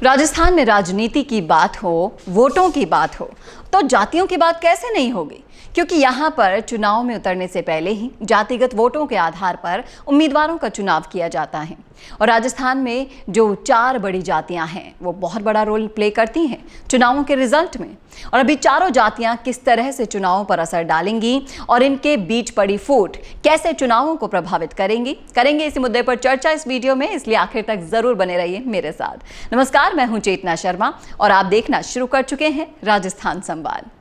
राजस्थान में राजनीति की बात हो, वोटों की बात हो, तो जातियों की बात कैसे नहीं होगी। क्योंकि यहाँ पर चुनाव में उतरने से पहले ही जातिगत वोटों के आधार पर उम्मीदवारों का चुनाव किया जाता है। और राजस्थान में जो 4 बड़ी जातियां हैं वो बहुत बड़ा रोल प्ले करती हैं चुनावों के रिजल्ट में। और अभी चारों जातियां किस तरह से चुनावों पर असर डालेंगी और इनके बीच पड़ी फूट कैसे चुनावों को प्रभावित करेंगे इसी मुद्दे पर चर्चा इस वीडियो में, इसलिए आखिर तक जरूर बने रहिए मेरे साथ। नमस्कार, मैं हूं चेतना शर्मा और आप देखना शुरू कर चुके हैं राजस्थान संवाद।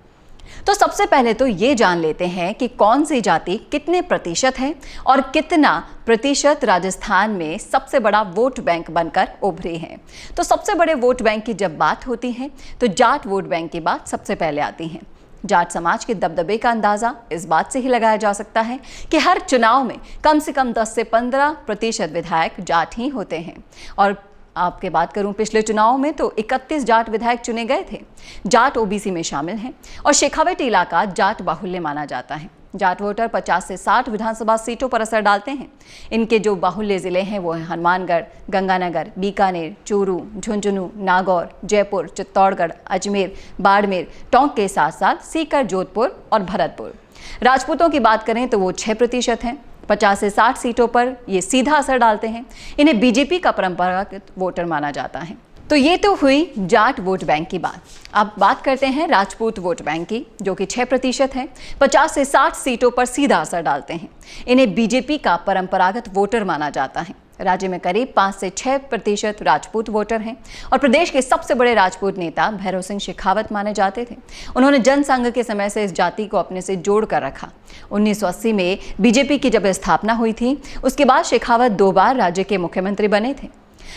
तो सबसे पहले तो ये जान लेते हैं कि कौन सी जाति कितने प्रतिशत है और कितना प्रतिशत राजस्थान में सबसे बड़ा वोट बैंक बनकर उभरी है। तो सबसे बड़े वोट बैंक की जब बात होती है तो जाट वोट बैंक की बात सबसे पहले आती है। जाट समाज के दबदबे का अंदाजा इस बात से ही लगाया जा सकता है कि हर चुनाव में कम से कम 10 से 15% विधायक जाट ही होते हैं। और आपके बात करूं पिछले चुनाव में तो 31 जाट विधायक चुने गए थे। जाट ओबीसी में शामिल हैं और शेखावट इलाका जाट बाहुल्य माना जाता है। जाट वोटर 50 से 60 विधानसभा सीटों पर असर डालते हैं। इनके जो बाहुल्य जिले हैं वो हैं हनुमानगढ़, गंगानगर, बीकानेर, चूरू, झुंझुनू, नागौर, जयपुर, चित्तौड़गढ़, अजमेर, बाड़मेर, टोंक के साथ साथ सीकर, जोधपुर और भरतपुर। राजपूतों की बात करें तो वो 6% हैं। 50 से 60 सीटों पर ये सीधा असर डालते हैं। इन्हें बीजेपी का परंपरागत वोटर माना जाता है। तो ये तो हुई जाट वोट बैंक की बात। अब बात करते हैं राजपूत वोट बैंक की, जो कि 6% है। 50 से 60 सीटों पर सीधा असर डालते हैं। इन्हें बीजेपी का परंपरागत वोटर माना जाता है। राज्य में करीब 5 से 6% राजपूत वोटर हैं और प्रदेश के सबसे बड़े राजपूत नेता भैरव सिंह शेखावत माने जाते थे। उन्होंने जनसंघ के समय से इस जाति को अपने से जोड़ कर रखा। 1980 में बीजेपी की जब स्थापना हुई थी उसके बाद शेखावत 2 बार राज्य के मुख्यमंत्री बने थे।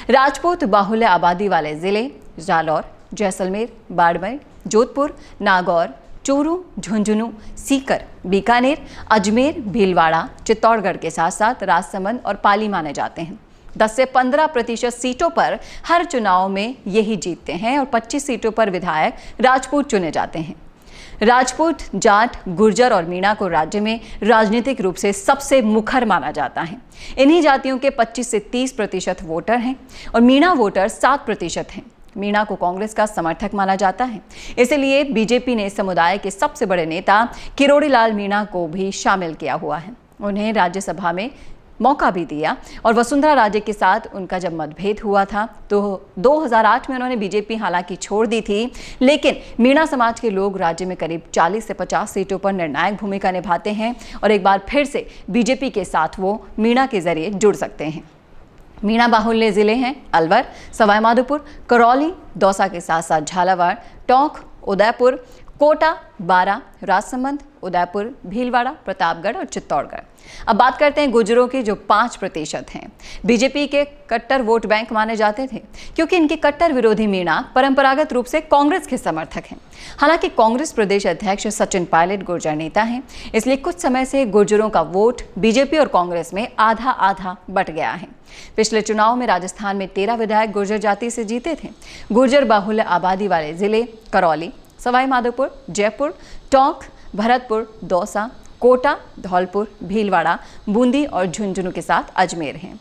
राजपूत बाहुल्य आबादी वाले जिले जालौर, जैसलमेर, बाड़मेर, जोधपुर, नागौर, चूरू, झुंझुनू, सीकर, बीकानेर, अजमेर, भीलवाड़ा, चित्तौड़गढ़ के साथ साथ राजसमंद और पाली माने जाते हैं। 10 से 15% सीटों पर हर चुनाव में यही जीतते हैं और 25 सीटों पर विधायक राजपूत चुने जाते हैं। राजपूत, जाट, गुर्जर और मीणा को राज्य में राजनीतिक रूप से सबसे मुखर माना जाता है। इन्हीं जातियों के 25 से 30% वोटर हैं और मीणा वोटर 7% हैं। मीणा को कांग्रेस का समर्थक माना जाता है, इसलिए बीजेपी ने समुदाय के सबसे बड़े नेता किरोड़ी लाल मीणा को भी शामिल किया हुआ है। उन्हें राज्यसभा में मौका भी दिया और वसुंधरा राजे के साथ उनका जब मतभेद हुआ था तो 2008 में उन्होंने बीजेपी हालांकि छोड़ दी थी, लेकिन मीणा समाज के लोग राज्य में करीब 40 से 50 सीटों पर निर्णायक भूमिका निभाते हैं और एक बार फिर से बीजेपी के साथ वो मीणा के जरिए जुड़ सकते हैं। मीणा बाहुल्य जिले हैं अलवर, सवाई माधोपुर, करौली, दौसा के साथ साथ झालावाड़, टोंक, उदयपुर, कोटा, बारा, राजसमंद, उदयपुर, भीलवाड़ा, प्रतापगढ़ और चित्तौड़गढ़। अब बात करते हैं गुर्जरों की, जो 5% हैं। बीजेपी के कट्टर वोट बैंक माने जाते थे क्योंकि इनके कट्टर विरोधी मीणा परंपरागत रूप से कांग्रेस के समर्थक हैं। हालांकि कांग्रेस प्रदेश अध्यक्ष सचिन पायलट गुर्जर नेता हैं, इसलिए कुछ समय से गुर्जरों का वोट बीजेपी और कांग्रेस में आधा आधा बट गया है। पिछले चुनाव में राजस्थान में 13 विधायक गुर्जर जाति से जीते थे। गुर्जर बाहुल्य आबादी वाले जिले करौली, सवाई माधोपुर, जयपुर, टोंक, भरतपुर, दौसा, कोटा, धौलपुर, भीलवाड़ा, बूंदी और झुंझुनू के साथ अजमेर हैं।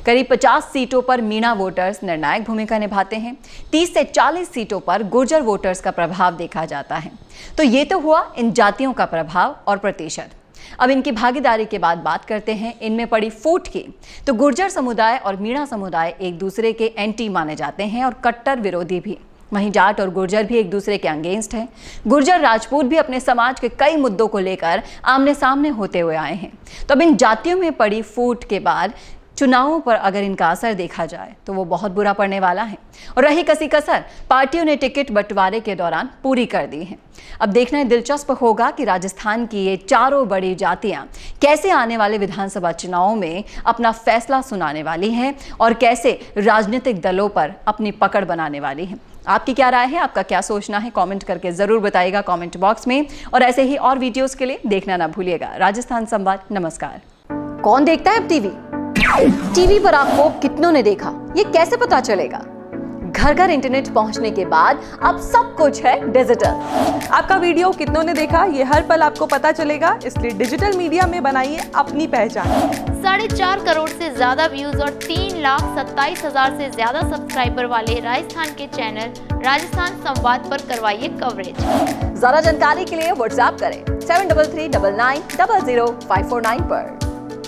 करीब 50 सीटों पर मीणा वोटर्स निर्णायक भूमिका निभाते हैं। 30 से 40 सीटों पर गुर्जर वोटर्स का प्रभाव देखा जाता है। तो ये तो हुआ इन जातियों का प्रभाव और प्रतिशत। अब इनकी भागीदारी के बाद बात करते हैं इनमें पड़ी फूट की। तो गुर्जर समुदाय और मीणा समुदाय एक दूसरे के एंटी माने जाते हैं और कट्टर विरोधी भी। वहीं जाट और गुर्जर भी एक दूसरे के अगेंस्ट हैं। गुर्जर राजपूत भी अपने समाज के कई मुद्दों को लेकर आमने सामने होते हुए आए हैं। तो अब इन जातियों में पड़ी फूट के बाद चुनावों पर अगर इनका असर देखा जाए तो वो बहुत बुरा पड़ने वाला है। और रही कसी कसर पार्टियों ने टिकट बंटवारे के दौरान पूरी कर दी है। अब देखना दिलचस्प होगा कि राजस्थान की ये चारों बड़ी जातियां कैसे आने वाले विधानसभा चुनावों में अपना फैसला सुनाने वाली हैं और कैसे राजनीतिक दलों पर अपनी पकड़ बनाने वाली हैं। आपकी क्या राय है, आपका क्या सोचना है, कमेंट करके जरूर बताइएगा कमेंट बॉक्स में। और ऐसे ही और वीडियोस के लिए देखना ना भूलिएगा राजस्थान संवाद। नमस्कार। कौन देखता है अब टीवी पर आपको कितनों ने देखा ये कैसे पता चलेगा? घर घर इंटरनेट पहुंचने के बाद अब सब कुछ है डिजिटल। आपका वीडियो कितनों ने देखा ये हर पल आपको पता चलेगा, इसलिए डिजिटल मीडिया में बनाइए अपनी पहचान। 4.5 करोड़ से ज्यादा व्यूज और 3,27,000 से ज्यादा सब्सक्राइबर वाले राजस्थान के चैनल राजस्थान संवाद पर करवाइए कवरेज। ज्यादा जानकारी के लिए व्हाट्सएप करें 7339900549 पर।